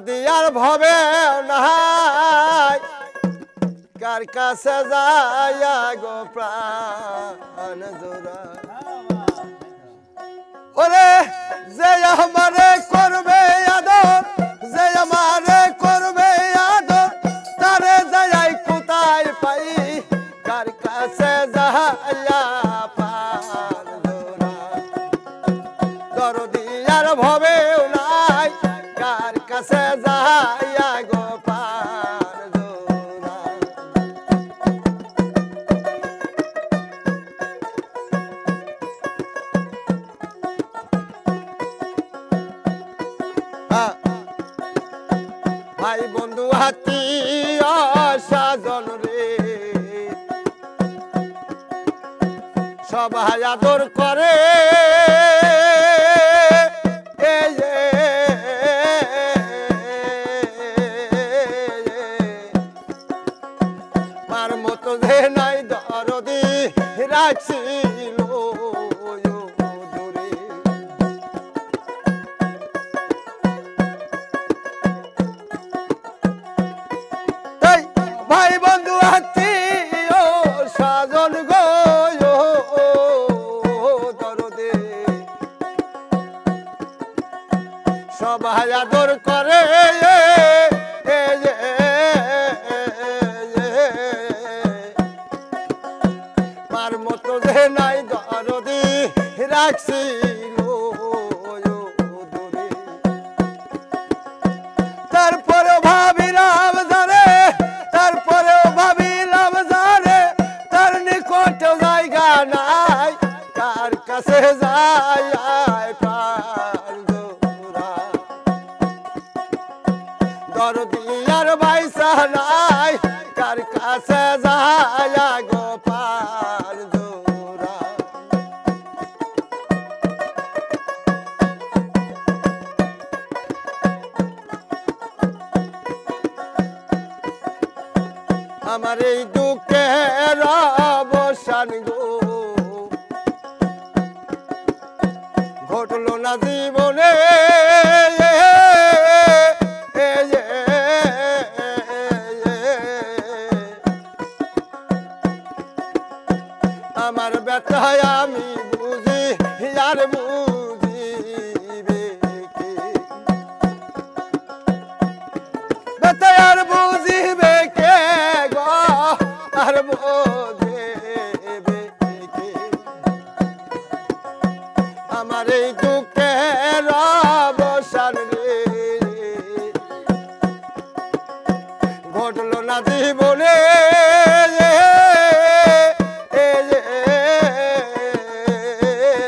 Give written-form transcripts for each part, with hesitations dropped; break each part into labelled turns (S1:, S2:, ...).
S1: দিয়ার ভবে নাই কার কাছে যাইয়া গো প্রাণ জোড়া ওরে যে আমারে করবে আদর যে আমারে করবে আদর তারে যাই কোথায় পাই কার কাছে যাইয়া প্রাণ জোড়া দরদিয়ার ভবে নাই কার কাছে যাইয়া গো প্রাণ জোড়া ভাই বন্ধু আত্মীয় স্বজন রে সবাই আদর করে এই যে মার মতো যে নাই দরদি রাখছিল দূরে তাই ভাই বন্ধু আত্মীয় স্বজন গো দরদে সবাই আদর করে মার মতো যে নাই দরদি রাখছিল দূরে তারপরে ভাবিলাম জানে তারপরে ভাবিলাম জানে তার নিকট জায়গা নাই কার কাছে যায় প্রাণ জোড়া দরদিয়ার বাইসা নাই কার কাছে যায় গো প্রাণ জোড়া আমার এই দুঃখের অবসান গো ঘটলো না জীবনে আমার ব্যথায় আমি বুঝি আর বুঝিবে কে ব্যথায় আর বুঝিবে কে গো আর বুঝিবে কে আমার এই দুঃখের অবসান রে ঘটলো না জীবনে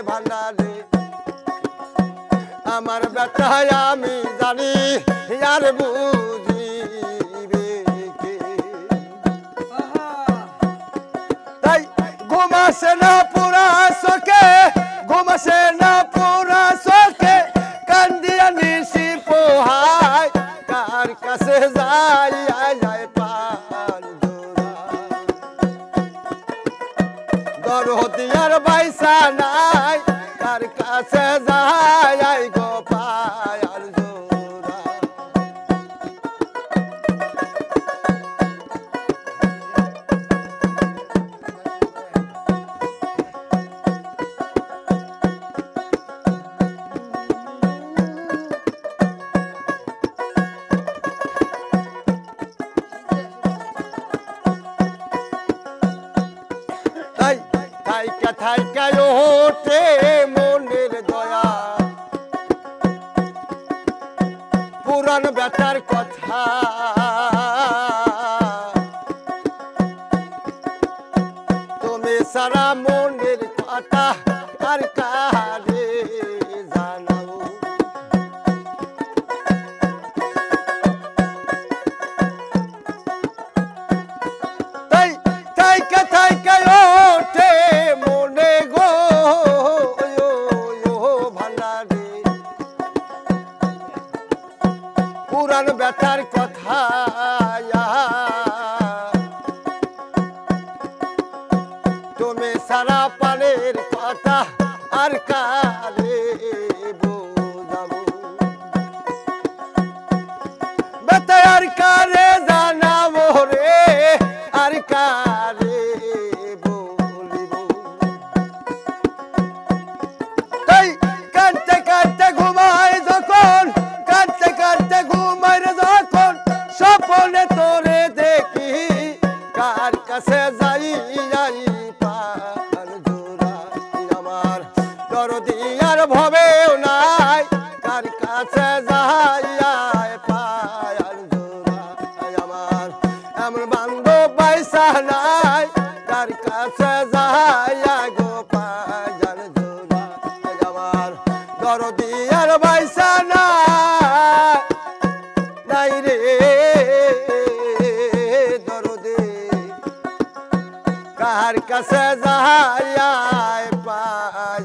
S1: ভান্ডারে আমার ব্যথায় আমি জানি আর বুঝিবে কে তাই ঘুমাসে না পুরা চোখে ঘুমাসে না পুরা চোখে কান্দিয়া নিশি পোহায় কার কাছে যায় প্রাণ জোড়া দরদিয়ার বাইসা নাই কার কাছে যায় গো প্রাণ জোড়া থাইকা ওঠে মনের দয়া পুরান ব্যথার কথা তুমি সারা মনের কথা আর কারে জানাও তাই থাইকা ওঠে মনে গো ভান্ডারে পুরান ব্যথার কথা তুমি সারা পানের কথা আর কারে বোঝাবো দরদি আর বাইসা নাই রে দরদি কার কাছে যাই পাই